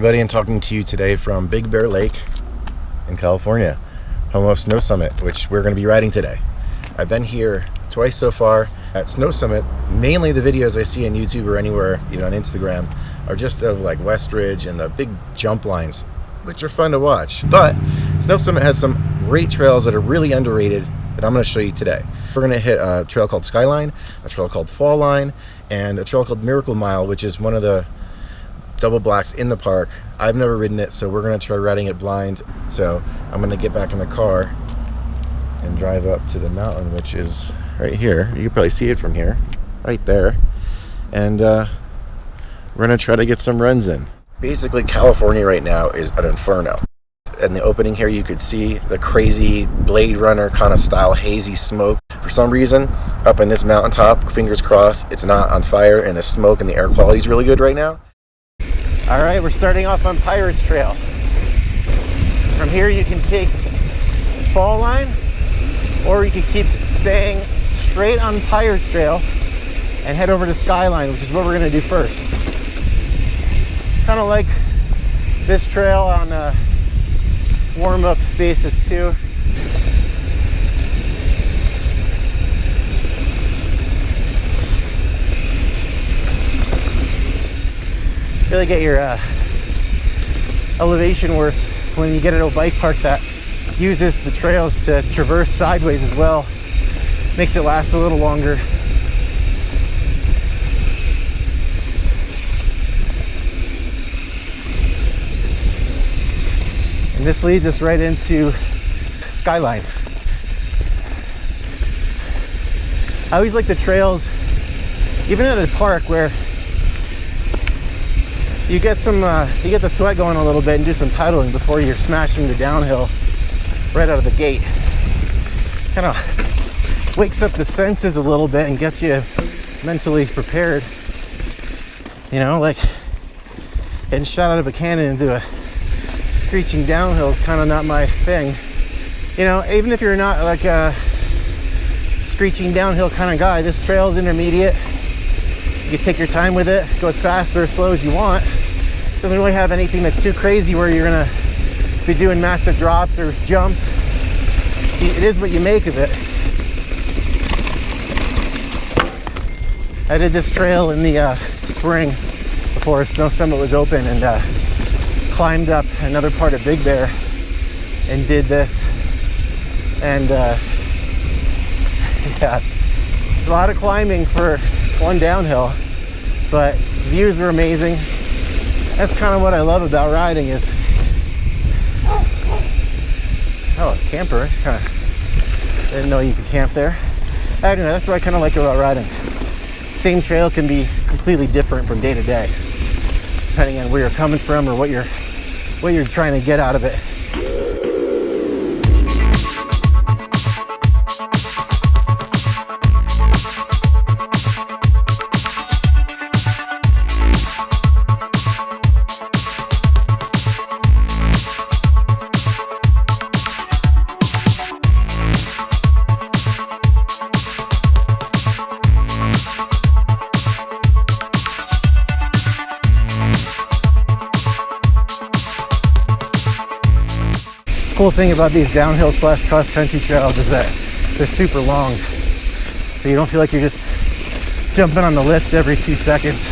everybody, and talking to you today from Big Bear Lake in California, home of Snow Summit, which we're going to be riding today. I've been here twice so far at Snow Summit. Mainly the videos I see on YouTube or anywhere, on Instagram, are just of like West Ridge and the big jump lines, which are fun to watch. But Snow Summit has some great trails that are really underrated that I'm going to show you today. We're going to hit a trail called Skyline, a trail called Fall Line, and a trail called Miracle Mile, which is one of the double blacks in the park. I've never ridden it, so we're going to try riding it blind. So I'm going to get back in the car and drive up to the mountain, which is right here. You can probably see it from here, right there. And we're going to try to get some runs in. Basically, California right now is an inferno. In the opening here, you could see the crazy Blade Runner kind of style hazy smoke. For some reason, up in this mountaintop, fingers crossed, it's not on fire, and the smoke and the air quality is really good right now. All right, we're starting off on Pirates Trail. From here, you can take Fall Line, or you can keep staying straight on Pirates Trail and head over to Skyline, which is what we're going to do first. Kind of like this trail on a warm-up basis too. Really get your elevation worth when you get at a bike park that uses the trails to traverse sideways as well. Makes it last a little longer. And this leads us right into Skyline. I always like the trails, even at a park where you get the sweat going a little bit and do some pedaling before you're smashing the downhill right out of the gate. Kind of wakes up the senses a little bit and gets you mentally prepared. Like getting shot out of a cannon into a screeching downhill is kind of not my thing. Even if you're not like a screeching downhill kind of guy, this trail is intermediate. You can take your time with it, go as fast or as slow as you want. Doesn't really have anything that's too crazy where you're gonna be doing massive drops or jumps. It is what you make of it. I did this trail in the spring before Snow Summit was open, and climbed up another part of Big Bear and did this. And yeah, a lot of climbing for one downhill, but views were amazing. That's kind of what I love about riding is, oh, a camper. It's kind of, didn't know you could camp there. I don't know, that's what I kind of like about riding. Same trail can be completely different from day to day, depending on where you're coming from or what you're trying to get out of it. Cool thing about these downhill / cross country trails is that they're super long, so you don't feel like you're just jumping on the lift every 2 seconds.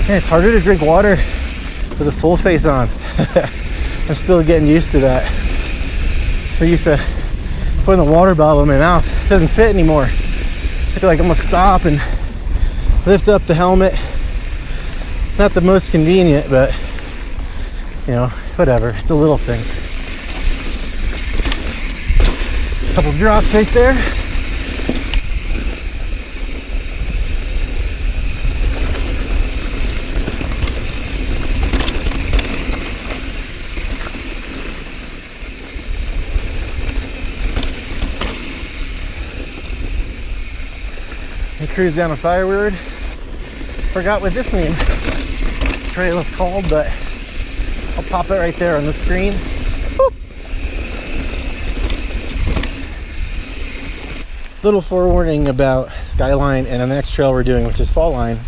Man, it's harder to drink water with a full face on. I'm still getting used to that. So I used to putting the water bottle in my mouth. It doesn't fit anymore. I have to almost stop and lift up the helmet. Not the most convenient, but whatever. It's a little things. Couple drops right there. cruise down a Firewood. Forgot what this name trail is called, but I'll pop it right there on the screen. Boop. Little forewarning about Skyline and the next trail we're doing, which is Fall Line,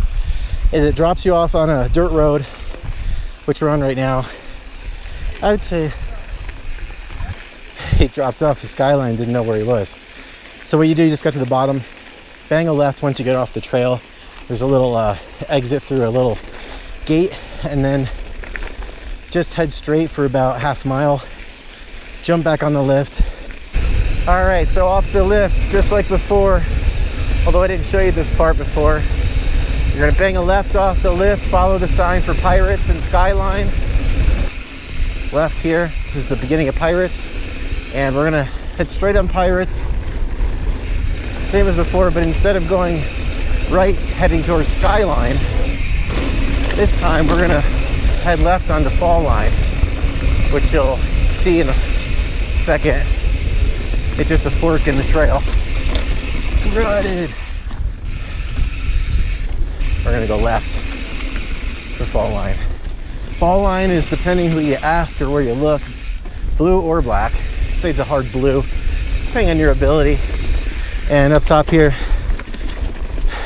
is it drops you off on a dirt road, which we're on right now. I would say he dropped off the Skyline, didn't know where he was. So what you do, you just got to the bottom, bang a left once you get off the trail. There's a little exit through a little gate, and then just head straight for about half mile, jump back on the lift. All right, so off the lift, just like before, although I didn't show you this part before, you're gonna bang a left off the lift, follow the sign for Pirates and Skyline. Left here, this is the beginning of Pirates, and we're gonna head straight on Pirates. Same as before, but instead of going right, heading towards Skyline, this time we're gonna head left onto Fall Line, which you'll see in a second. It's just a fork in the trail. Rutted. We're gonna go left for Fall Line. Fall Line is, depending who you ask or where you look, blue or black. I'd say it's a hard blue, depending on your ability. And up top here,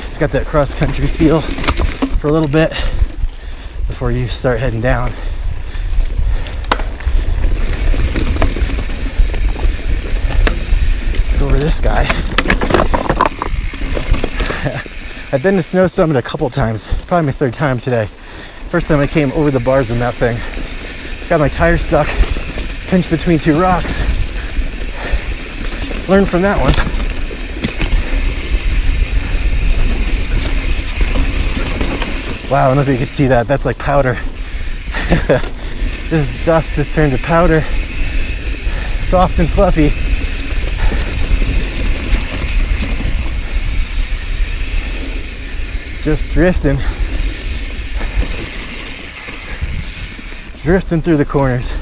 it's got that cross-country feel for a little bit before you start heading down. Let's go over this guy. I've been to Snow Summit a couple times, probably my third time today. First time I came over the bars on that thing. Got my tire stuck, pinched between two rocks. Learned from that one. Wow, I don't know if you can see that. That's like powder. This dust has turned to powder. Soft and fluffy. Just drifting. Drifting through the corners.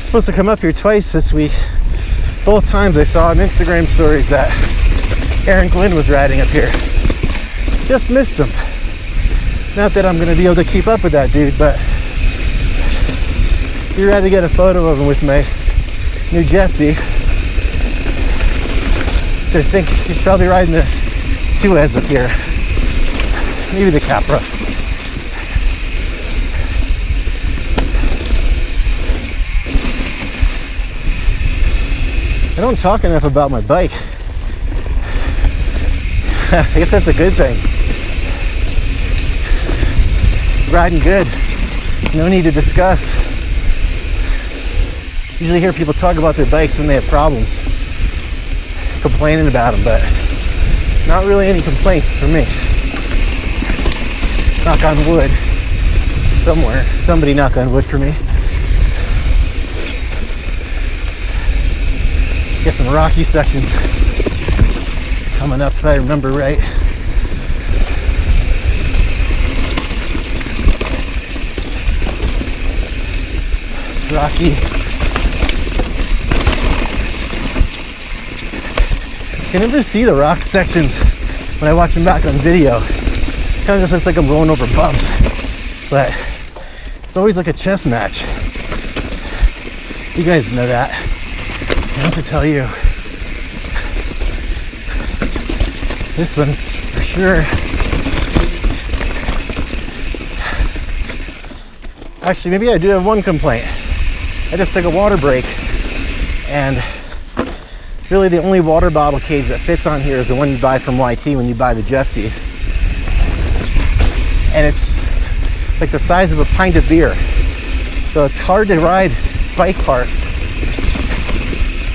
Supposed to come up here twice this week. Both times I saw on Instagram stories that Aaron Quinn was riding up here. Just missed him. Not that I'm going to be able to keep up with that dude, but you had to get a photo of him with my new Jeffsy, which I think he's probably riding the 2S up here. Maybe the Capra. I don't talk enough about my bike. I guess that's a good thing. Riding good. No need to discuss. Usually hear people talk about their bikes when they have problems, complaining about them, but not really any complaints for me. Knock on wood. Somewhere. Somebody knock on wood for me. Get some rocky sections coming up if I remember right. Rocky. You can never see the rock sections when I watch them back on video. Kind of just looks like I'm rolling over bumps, but it's always like a chess match. You guys know that. I have to tell you, this one for sure. Actually, maybe I do have one complaint. I just took a water break, and really the only water bottle cage that fits on here is the one you buy from YT when you buy the Jeffsy. And it's like the size of a pint of beer. So it's hard to ride bike parks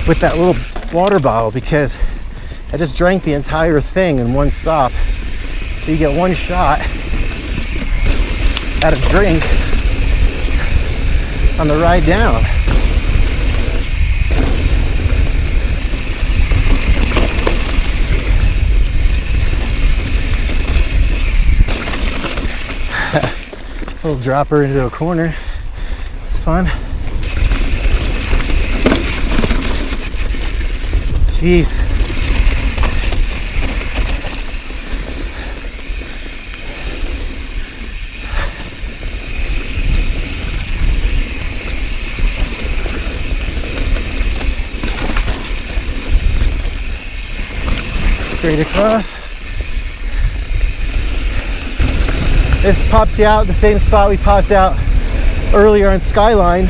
with that little water bottle because I just drank the entire thing in one stop. So you get one shot at a drink on the ride down. Little dropper into a corner. It's fun. Jeez. Straight across. This pops you out the same spot we popped out earlier on Skyline,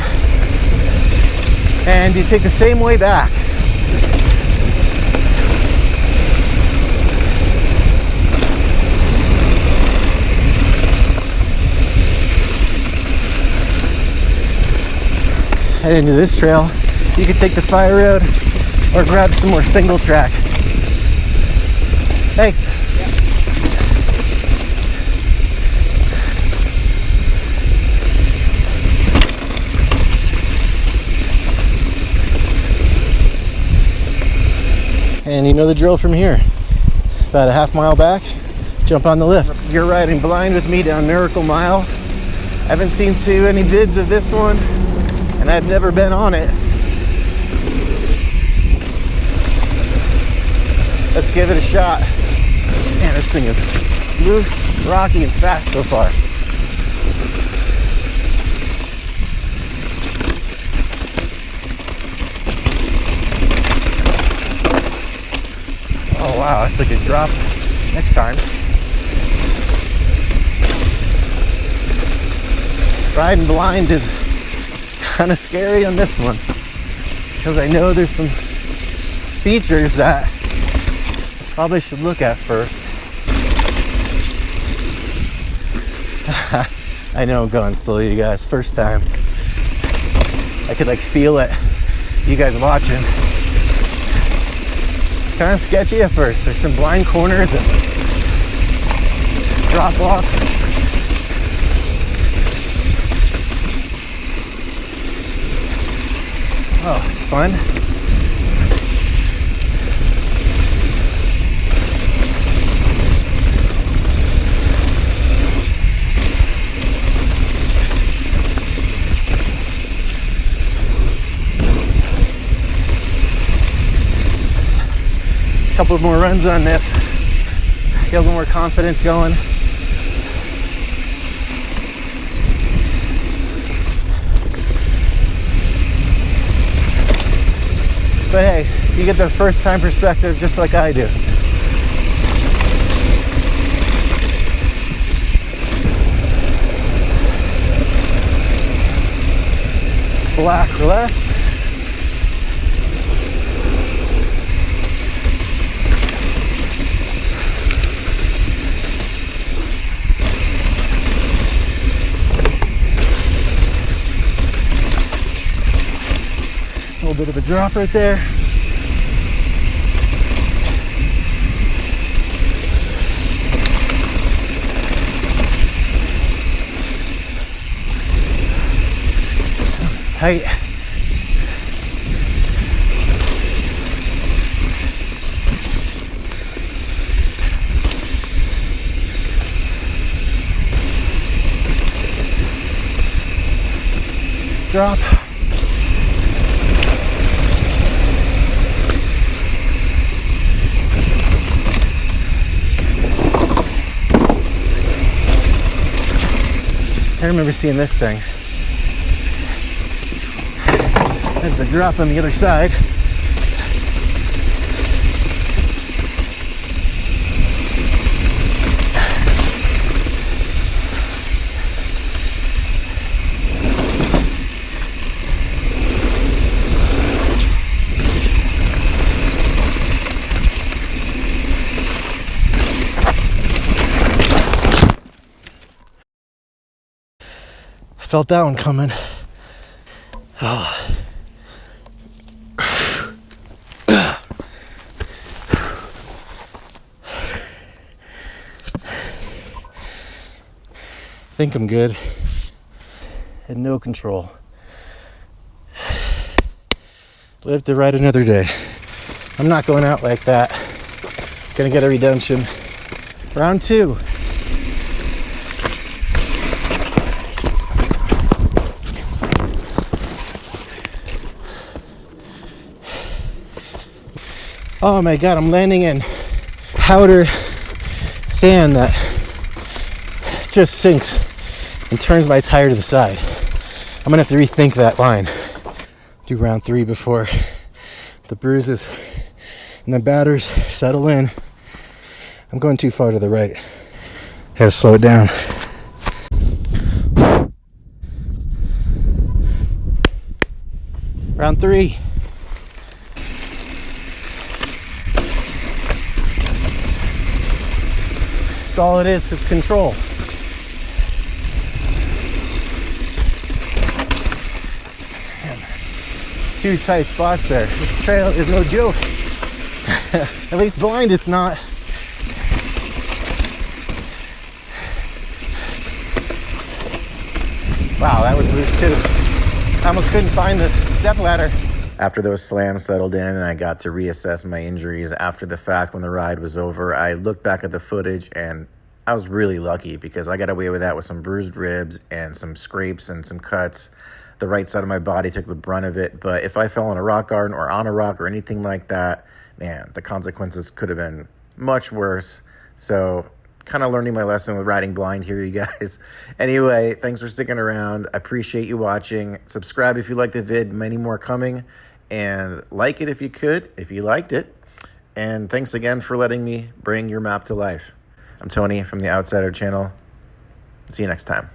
and you take the same way back. Head into this trail. You can take the fire road or grab some more single track. Thanks. And you know the drill from here. About a half mile back, jump on the lift. You're riding blind with me down Miracle Mile. I haven't seen too many vids of this one, and I've never been on it. Let's give it a shot. Man, this thing is loose, rocky, and fast so far. Oh wow, that's a good drop. Next time. Riding blind is kind of scary on this one, because I know there's some features that I probably should look at first. I know I'm going slow, you guys. First time. I could like feel it. You guys watching. It's kind of sketchy at first. There's some blind corners and drop offs. Oh, it's fun. Couple more runs on this. Get a little more confidence going. But hey, you get the first time perspective just like I do. Black left. A little bit of a drop right there. Oh, it's tight. Drop. I remember seeing this thing. That's a drop on the other side. Felt that one coming. Oh. Think I'm good. Had no control. Live to ride another day. I'm not going out like that. Gonna get a redemption. Round 2. Oh my God, I'm landing in powder sand that just sinks and turns my tire to the side. I'm gonna have to rethink that line. Do round 3 before the bruises and the batters settle in. I'm going too far to the right. Gotta slow it down. Round 3. That's all it is control. Man, 2 tight spots there. This trail is no joke. At least blind it's not. Wow, that was loose too. I almost couldn't find the step ladder. After those slams settled in and I got to reassess my injuries after the fact when the ride was over, I looked back at the footage and I was really lucky because I got away with that with some bruised ribs and some scrapes and some cuts. The right side of my body took the brunt of it, but if I fell in a rock garden or on a rock or anything like that, man, the consequences could have been much worse. So kind of learning my lesson with riding blind here, you guys. Anyway, thanks for sticking around. I appreciate you watching. Subscribe if you liked the vid, many more coming. And like it if you could, if you liked it. And thanks again for letting me bring your map to life. I'm Tony from the Outsider channel. See you next time.